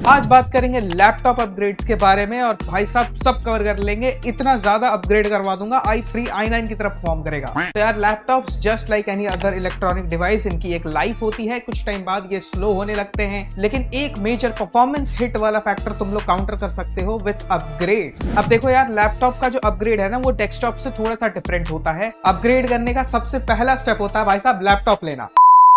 आज बात करेंगे लैपटॉप अपग्रेड्स के बारे में और भाई साहब सब कवर कर लेंगे। इतना ज्यादा अपग्रेड करवा दूंगा i3 i9 की तरफ फॉर्म करेगा। तो यार laptops just like any other electronic device, इनकी एक लाइफ होती है। कुछ टाइम बाद ये स्लो होने लगते हैं, लेकिन एक मेजर परफॉर्मेंस हिट वाला फैक्टर तुम लोग काउंटर कर सकते हो विद अपग्रेड्स। अब देखो यार, लैपटॉप का जो अपग्रेड है ना, वो डेस्कटॉप से थोड़ा सा डिफरेंट होता है। अपग्रेड करने का सबसे पहला स्टेप होता है भाई साहब लैपटॉप लेना।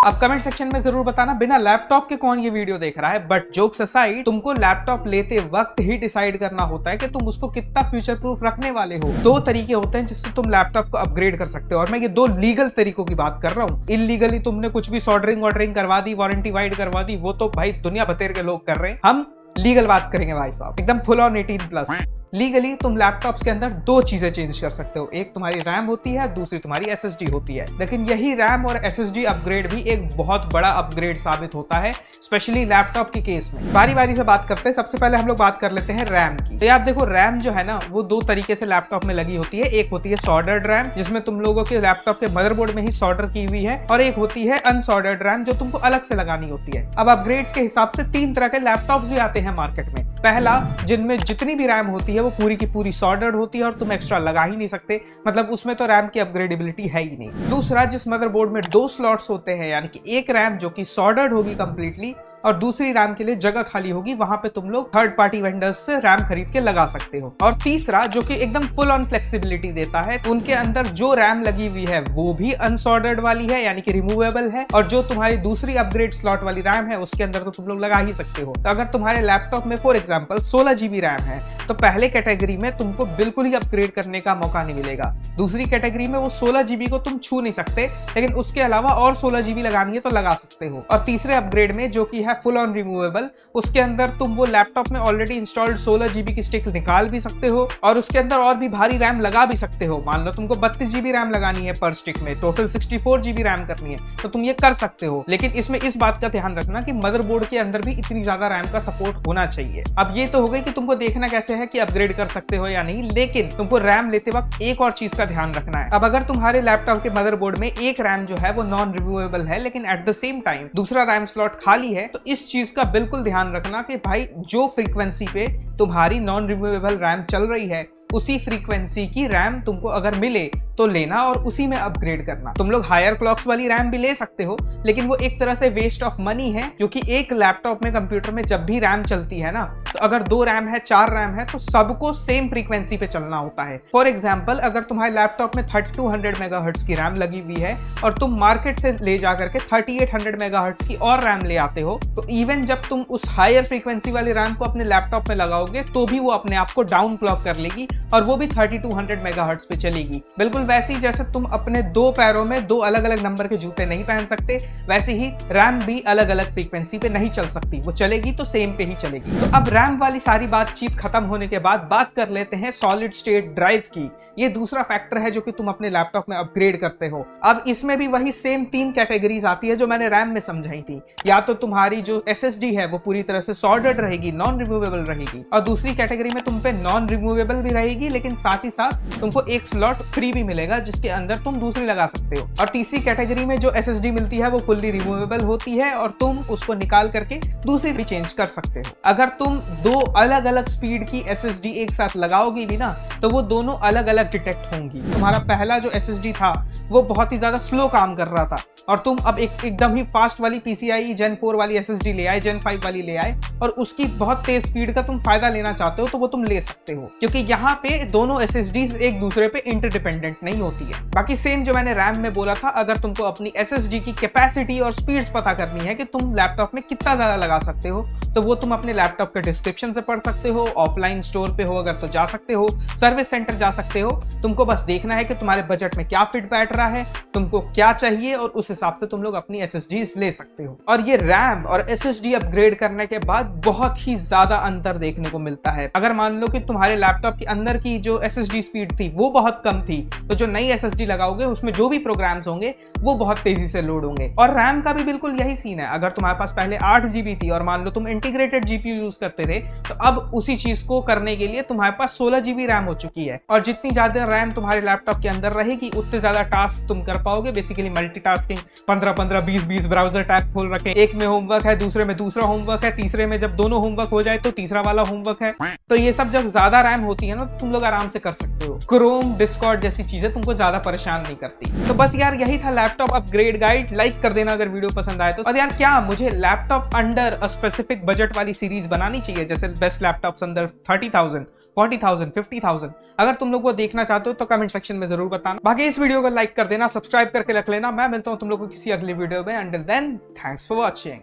अब कमेंट सेक्शन में जरूर बताना बिना लैपटॉप के कौन ये वीडियो देख रहा है, बट जोक्स असाइड, तुमको लैपटॉप लेते वक्त ही डिसाइड करना होता है कि तुम उसको कितना फ्यूचर प्रूफ रखने वाले हो। दो तरीके होते हैं जिससे तुम लैपटॉप को अपग्रेड कर सकते हो, और मैं ये दो लीगल तरीकों की बात कर रहा हूँ। इलीगली तुमने कुछ भी सॉल्डरिंग वॉल्डरिंग करवा दी, वारंटी वाइड करवा दी, वो तो भाई दुनिया भतेर के लोग कर रहे हैं। हम लीगल बात करेंगे भाई साहब, एकदम फुल ऑन 18+। लीगली तुम लैपटॉप्स के अंदर दो चीजें चेंज कर सकते हो, एक तुम्हारी रैम होती है, दूसरी तुम्हारी SSD होती है। लेकिन यही रैम और SSD अपग्रेड भी एक बहुत बड़ा अपग्रेड साबित होता है, स्पेशली लैपटॉप के केस में। बारी बारी से बात करते हैं। सबसे पहले हम लोग बात कर लेते हैं रैम की। तो यार देखो, रैम जो है ना, वो दो तरीके से लैपटॉप में लगी होती है। एक होती है सॉल्डर्ड रैम, जिसमें तुम लोगों के लैपटॉप के मदरबोर्ड में ही सॉल्डर की हुई है, और एक होती है अनसॉल्डर्ड रैम, जो तुमको अलग से लगानी होती है। अब अपग्रेड्स के हिसाब से तीन तरह के लैपटॉप भी आते हैं मार्केट में। पहला, जिनमें जितनी भी रैम होती है वो पूरी की पूरी सॉल्डर्ड होती है और तुम एक्स्ट्रा लगा ही नहीं सकते, मतलब उसमें तो रैम की अपग्रेडेबिलिटी है ही नहीं। दूसरा, जिस मदरबोर्ड में दो स्लॉट्स होते हैं, यानी कि एक रैम जो कि सॉल्डर्ड होगी कंप्लीटली और दूसरी रैम के लिए जगह खाली होगी, वहां पे तुम लोग थर्ड पार्टी वेंडर्स से रैम खरीद के लगा सकते हो। और तीसरा, जो कि एकदम फुल ऑन फ्लेक्सिबिलिटी देता है, उनके अंदर जो रैम लगी हुई है वो भी अनसॉल्डर्ड वाली है, यानी कि रिमूवेबल है, और जो तुम्हारी दूसरी अपग्रेड स्लॉट वाली रैम है उसके अंदर तो तुम लोग लगा ही सकते हो। तो अगर तुम्हारे लैपटॉप में फॉर एग्जाम्पल 16 GB रैम है, तो पहले कैटेगरी में तुमको बिल्कुल ही अपग्रेड करने का मौका नहीं मिलेगा। दूसरी कैटेगरी में वो 16 GB को तुम छू नहीं सकते, लेकिन उसके अलावा और 16 GB लगानी है तो लगा सकते हो। और तीसरे अपग्रेड में, जो कि है फुल ऑन रिमूवेबल, उसके अंदर तुम वो लैपटॉप में ऑलरेडी इंस्टॉल्ड 16 GB की स्टिक निकाल भी सकते हो और उसके अंदर और भी भारी रैम लगा भी सकते हो। मान लो तुमको 32 GB रैम लगानी है पर स्टिक में, टोटल 64 GB रैम करनी है, तो तुम ये कर सकते हो। लेकिन इसमें इस बात का ध्यान रखना कि मदरबोर्ड के अंदर भी इतनी ज्यादा रैम का सपोर्ट होना चाहिए। अब ये तो हो गई कि तुमको देखना कैसे है कि अपग्रेड कर सकते हो या नहीं, लेकिन तुमको रैम लेते वक्त एक और चीज का ध्यान रखना है। अब अगर तुम्हारे लैपटॉप के मदरबोर्ड में एक रैम जो है वो नॉन रिमूवेबल है, लेकिन एट द सेम टाइम दूसरा रैम स्लॉट खाली है, तो इस चीज का बिल्कुल ध्यान रखना कि भाई जो फ्रीक्वेंसी पे तुम्हारी नॉन रिमूवेबल रैम चल रही है, उसी फ्रीक्वेंसी की रैम तुमको अगर मिले तो लेना और उसी में अपग्रेड करना। तुम लोग हायर क्लॉक्स वाली रैम भी ले सकते हो, लेकिन वो एक तरह से वेस्ट ऑफ मनी है, क्योंकि एक लैपटॉप में, कंप्यूटर में जब भी रैम चलती है ना, तो अगर 2 रैम है, 4 रैम है, तो सबको सेम फ्रीक्वेंसी पे चलना होता है। फॉर एग्जाम्पल, अगर तुम्हारे लैपटॉप में 3200 मेगाहर्ट्ज की रैम लगी हुई है और तुम मार्केट से ले जाकर के 3800 मेगाहर्ट्ज की और रैम ले आते हो, तो इवन जब तुम उस हायर फ्रीक्वेंसी वाली रैम को अपने लैपटॉप में लगाओगे तो भी वो अपने आप को डाउन क्लॉक कर लेगी और वो भी 3200 मेगाहर्ट्ज पे चलेगी। बिल्कुल वैसे ही जैसे तुम अपने दो पैरों में दो अलग अलग नंबर के जूते नहीं पहन सकते, वैसे ही रैम भी अलग अलग फ्रीक्वेंसी पे नहीं चल सकती, वो चलेगी तो सेम पे ही चलेगी। तो अब रैम वाली सारी बातचीत खत्म होने के बाद बात कर लेते हैं सॉलिड स्टेट ड्राइव की। ये दूसरा फैक्टर है जो कि तुम अपने लैपटॉप में अपग्रेड करते हो। अब इसमें भी वही सेम 3 कैटेगरीज आती है जो मैंने रैम में समझाई थी। या तो तुम्हारी जो SSD है वो पूरी तरह से सॉल्डर्ड रहेगी, नॉन रिमूवेबल रहेगी, और दूसरी कैटेगरी में तुम पे नॉन रिमूवेबल भी रहेगी, लेकिन साथ ही साथ तुमको एक स्लॉट फ्री भी मिलेगा जिसके अंदर तुम दूसरी लगा सकते हो। और तीसरी कैटेगरी में जो SSD मिलती है वो फुल्ली रिमूवेबल होती है और तुम उसको निकाल करके दूसरी भी चेंज कर सकते हो। अगर तुम दो अलग अलग स्पीड की SSD एक साथ लगाओगे भी ना, तो वो दोनों अलग अलग डिटेक्ट होंगी। तुम्हारा पहला जो SSD था वो बहुत ही ज्यादा स्लो काम कर रहा था, और तुम अब एकदम ही फास्ट वाली PCIe Gen 4 वाली SSD ले आए, Gen 5 वाली ले आए, और उसकी बहुत तेज स्पीड का तुम फायदा लेना चाहते हो तो वो तुम ले सकते हो, क्योंकि यहाँ पे दोनों SSDs एक दूसरे पे इंटरडिपेंडेंट नहीं होती है। बाकी सेम जो मैंने रैम में बोला था, अगर तुमको अपनी SSD की कैपेसिटी और स्पीड्स पता करनी है कि तुम लैपटॉप में कितना ज्यादा लगा सकते हो, तो वो तुम अपने लैपटॉप के डिस्क्रिप्शन से पढ़ सकते हो। ऑफलाइन स्टोर पे हो अगर तो जा सकते हो, सर्विस सेंटर जा सकते हो। तुमको बस देखना है कि तुम्हारे बजट में क्या फिट बैठ रहा है, तुमको क्या चाहिए, और उस हिसाब से तुम लोग अपनी SSDs ले सकते हो। और ये रैम और SSD अपग्रेड करने के बाद बहुत ही ज्यादा अंतर देखने को मिलता है। अगर मान लो कि तुम्हारे लैपटॉप के अंदर की जो SSD स्पीड थी वो बहुत कम थी, तो जो नई SSD लगाओगे उसमें जो भी प्रोग्राम्स होंगे वो बहुत तेजी से लोड होंगे। और रैम का भी बिल्कुल यही सीन है। अगर तुम्हारे पास पहले 8 GB थी और मान लो तुम इंटीग्रेटेड GPU यूज करते थे, तो अब उसी चीज को करने के लिए तुम्हारे पास 16 GB रैम हो चुकी है। और जितनी ज्यादा रैम तुम्हारे लैपटॉप के अंदर रहेगी, उतने ज्यादा टास्क तुम कर पाओगे, बेसिकली मल्टीटास्किंग 15-15, 20-20 ब्राउजर टैब खोल रखे, एक में होमवर्क है, दूसरे में दूसरा होमवर्क है, तीसरे में जब दोनों होमवर्क हो जाए तो तीसरा वाला होमवर्क है। तो ये सब जब ज्यादा रैम होती है ना, तुम लोग आराम से कर सकते हो। क्रोम, डिस्कॉर्ड जैसी चीजें तुमको ज्यादा परेशान नहीं करती। तो बस यार यही था लैपटॉप अपग्रेड गाइड। लाइक कर देना अगर वीडियो पसंद आए तो। और यार क्या मुझे laptop under a specific budget वाली सीरीज बनानी चाहिए, जैसे बेस्ट लैपटॉप्स अंडर 30,000, 40,000, 50,000? अगर तुम लोग वो देखना चाहते हो तो कमेंट सेक्शन में जरूर बताना। बाकी इस वीडियो को लाइक कर देना, सब्सक्राइब करके रख लेना। मैं मिलता हूं तुम लोग को किसी अगली वीडियो में। Until then, thanks for watching.